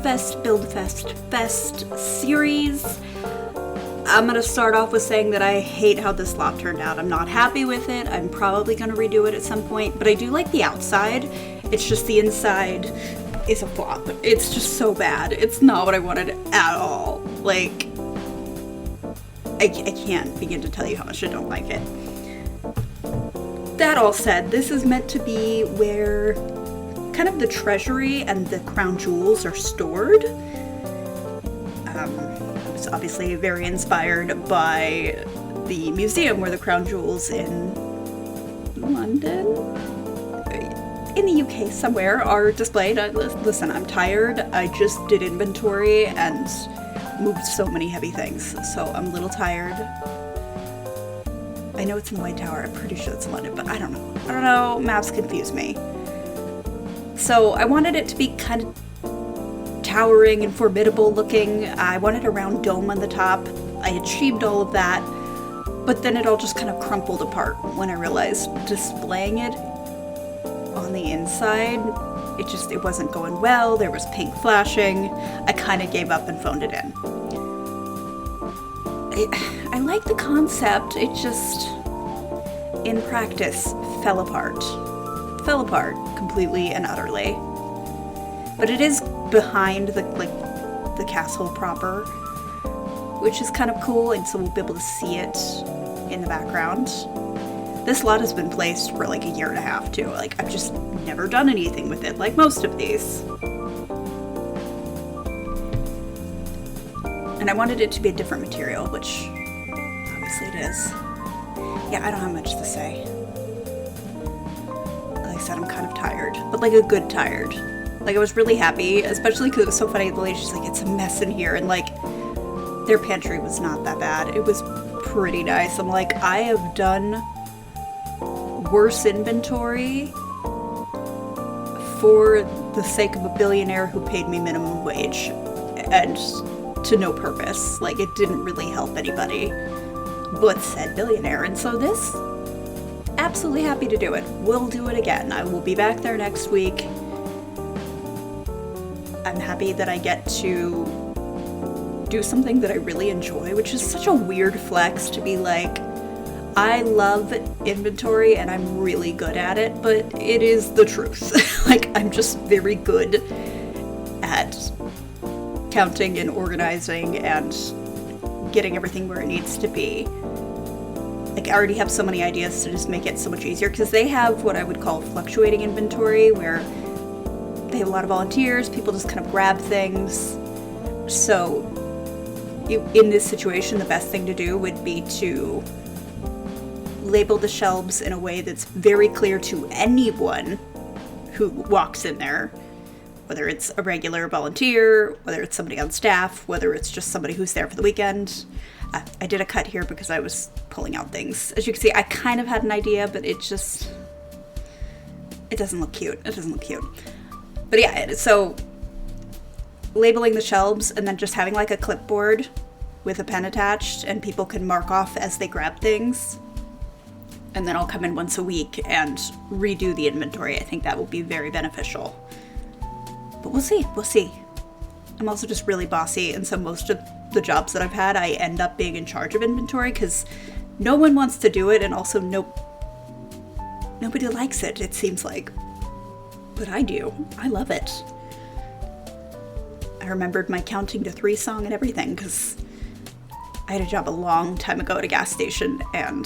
Buildfest Fest series. I'm gonna start off with saying that I hate how this lot turned out. I'm not happy with it. I'm probably gonna redo it at some point, but I do like the outside. It's just the inside is a flop. It's just so bad. It's not what I wanted at all. Like, I can't begin to tell you how much I don't like it. That all said, this is meant to be where kind of the Treasury and the crown jewels are stored. It's obviously very inspired by the museum where the crown jewels in London, in the UK somewhere, are displayed. Listen, I'm tired. I just did inventory and moved so many heavy things, so I'm a little tired. I know it's in the White Tower. I'm pretty sure it's in London, but I don't know. Maps confuse me. So I wanted it to be kind of towering and formidable looking. I wanted a round dome on the top. I achieved all of that, but then it all just kind of crumpled apart when I realized displaying it on the inside, it wasn't going well. There was pink flashing. I kind of gave up and phoned it in. I like the concept, it just, in practice, fell apart. Fell apart completely and utterly. But it is behind the castle proper, which is kind of cool, and so we'll be able to see it in the background. This lot has been placed for like a year and a half too. Like, I've just never done anything with it like most of these. And I wanted it to be a different material, which obviously it is. Yeah, I don't have much to say. Like I said, I'm kind of tired, but like a good tired. Like, I was really happy, especially because it was so funny. The lady, she's like, it's a mess in here. And like, their pantry was not that bad. It was pretty nice. I'm like, I have done worse inventory for the sake of a billionaire who paid me minimum wage. And to no purpose. Like, it didn't really help anybody but said billionaire. And so this, absolutely happy to do it. We'll do it again. I will be back there next week. I'm happy that I get to do something that I really enjoy, which is such a weird flex to be like, I love inventory and I'm really good at it, but it is the truth. Like, I'm just very good at counting and organizing and getting everything where it needs to be. Like, I already have so many ideas to just make it so much easier, because they have what I would call fluctuating inventory, where they have a lot of volunteers, people just kind of grab things. So in this situation, the best thing to do would be to label the shelves in a way that's very clear to anyone who walks in there, whether it's a regular volunteer, whether it's somebody on staff, whether it's just somebody who's there for the weekend. I did a cut here because I was pulling out things. As you can see, I kind of had an idea, but it doesn't look cute. It doesn't look cute. But yeah, so labeling the shelves and then just having like a clipboard with a pen attached, and people can mark off as they grab things. And then I'll come in once a week and redo the inventory. I think that will be very beneficial. But we'll see. I'm also just really bossy, and so most of the jobs that I've had, I end up being in charge of inventory because no one wants to do it, and also nobody likes it, it seems like. But I do. I love it. I remembered my counting to 3 song and everything, because I had a job a long time ago at a gas station, and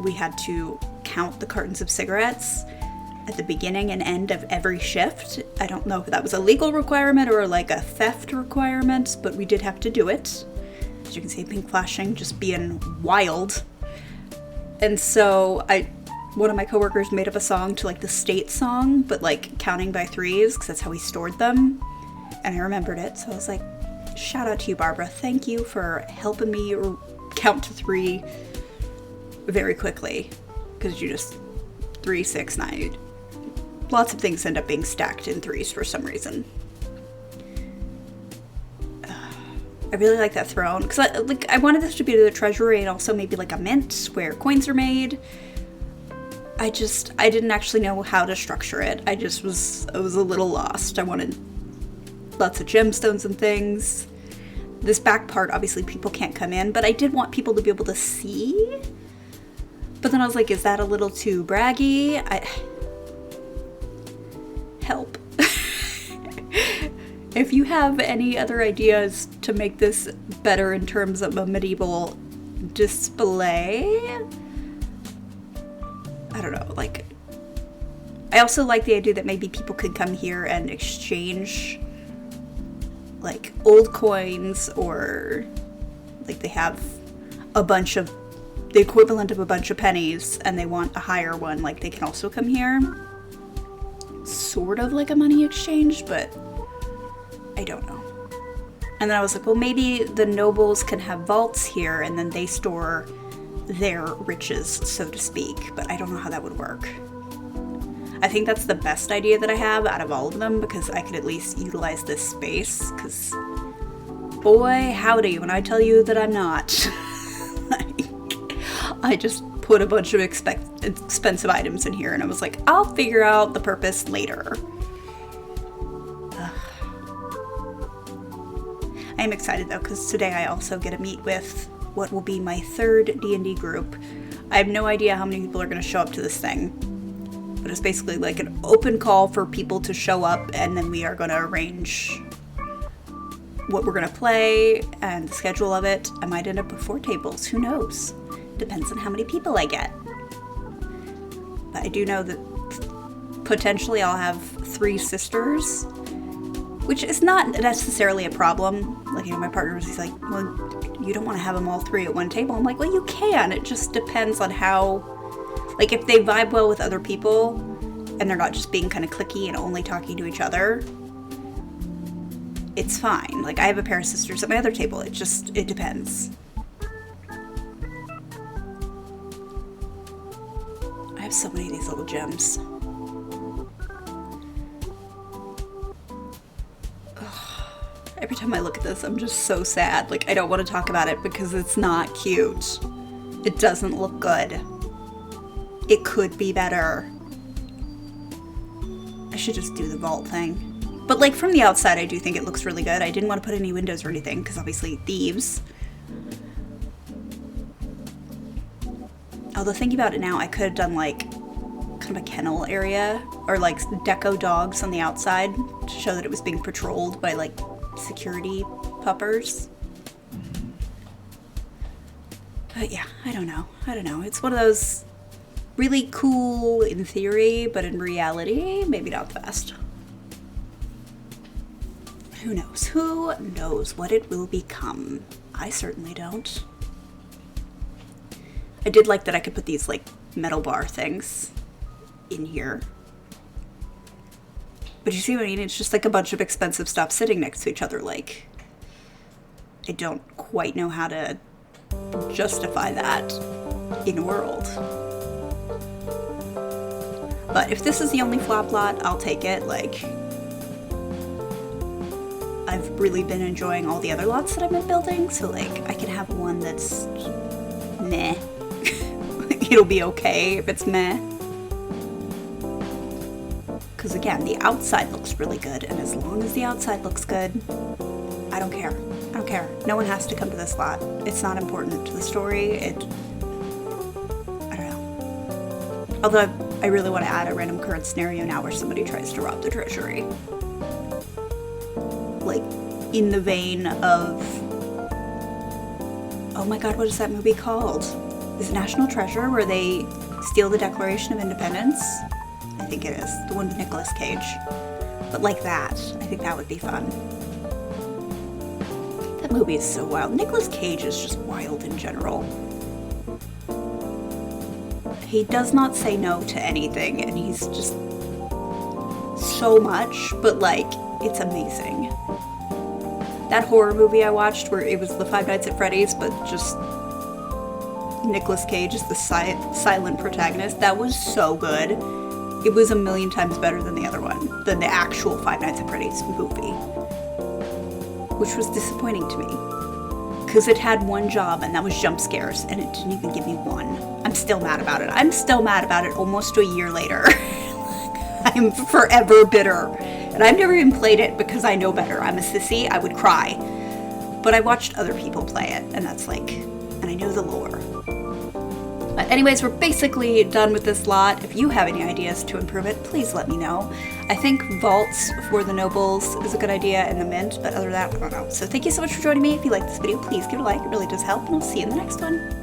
we had to count the cartons of cigarettes at the beginning and end of every shift. I don't know if that was a legal requirement or like a theft requirement, but we did have to do it. As you can see, pink flashing, just being wild. And so one of my coworkers made up a song to like the state song, but like counting by 3s, because that's how we stored them. And I remembered it, so I was like, shout out to you, Barbara. Thank you for helping me count to 3 very quickly, because you just 3, 6, 9. Lots of things end up being stacked in 3s for some reason. I really like that throne, because I wanted this to be the Treasury and also maybe like a mint where coins are made. I didn't actually know how to structure it. I was a little lost. I wanted lots of gemstones and things. This back part, obviously people can't come in, but I did want people to be able to see. But then I was like, is that a little too braggy? Help. If you have any other ideas to make this better in terms of a medieval display, I don't know, like, I also like the idea that maybe people could come here and exchange, like, old coins, or, like, they have a bunch of, the equivalent of a bunch of pennies, and they want a higher one, like, they can also come here. Sort of like a money exchange, but I don't know. And then I was like, well, maybe the nobles can have vaults here, and then they store their riches, so to speak, but I don't know how that would work. I think that's the best idea that I have out of all of them, because I could at least utilize this space, because boy, howdy, when I tell you that I'm not. Like, I just put a bunch of expensive items in here, and I was like, I'll figure out the purpose later. I am excited though, because today I also get to meet with what will be my third D&D group. I have no idea how many people are going to show up to this thing, but it's basically like an open call for people to show up, and then we are going to arrange what we're going to play and the schedule of it. I might end up with 4 tables, who knows? Depends on how many people I get. But I do know that potentially I'll have 3 sisters, which is not necessarily a problem. Like, you know, my partner was like, well, you don't want to have them all 3 at one table. I'm like, well, you can. It just depends on how, like, if they vibe well with other people and they're not just being kind of cliquey and only talking to each other, it's fine. Like, I have a pair of sisters at my other table. It depends. I have so many of these little gems. Every time I look at this, I'm just so sad. Like, I don't want to talk about it because it's not cute. It doesn't look good. It could be better. I should just do the vault thing. But, like, from the outside, I do think it looks really good. I didn't want to put any windows or anything because, obviously, thieves. Although, thinking about it now, I could have done, like, kind of a kennel area, or, like, deco dogs on the outside to show that it was being patrolled by, like, security puppers. But yeah, I don't know. It's one of those really cool in theory, but in reality, maybe not the best. Who knows? Who knows what it will become? I certainly don't. I did like that I could put these, like, metal bar things in here. But you see what I mean? It's just like a bunch of expensive stuff sitting next to each other. Like, I don't quite know how to justify that in a world. But if this is the only flop lot, I'll take it. Like, I've really been enjoying all the other lots that I've been building, so, like, I can have one that's meh. It'll be okay if it's meh. Because again, the outside looks really good, and as long as the outside looks good, I don't care. I don't care. No one has to come to this lot. It's not important to the story. I don't know. Although I really want to add a random current scenario now where somebody tries to rob the Treasury. Like, in the vein of, oh my god, what is that movie called? Is it National Treasure, where they steal the Declaration of Independence? I think it is. The one with Nicolas Cage. But like that. I think that would be fun. That movie is so wild. Nicolas Cage is just wild in general. He does not say no to anything, and he's just so much, but, like, it's amazing. That horror movie I watched where it was the Five Nights at Freddy's, but just Nicolas Cage is the silent protagonist, that was so good. It was a million times better than the other one, than the actual Five Nights at Freddy's movie. Which was disappointing to me. Because it had one job, and that was jump scares, and it didn't even give me one. I'm still mad about it. I'm still mad about it almost a year later. I'm forever bitter And I've never even played it because I know better. I'm a sissy, I would cry. But I watched other people play it, and that's like, and I know the lore. But anyways, we're basically done with this lot. If you have any ideas to improve it, please let me know. I think vaults for the nobles is a good idea in the mint, but other than that, I don't know. So thank you so much for joining me. If you liked this video, please give it a like. It really does help, and I'll see you in the next one.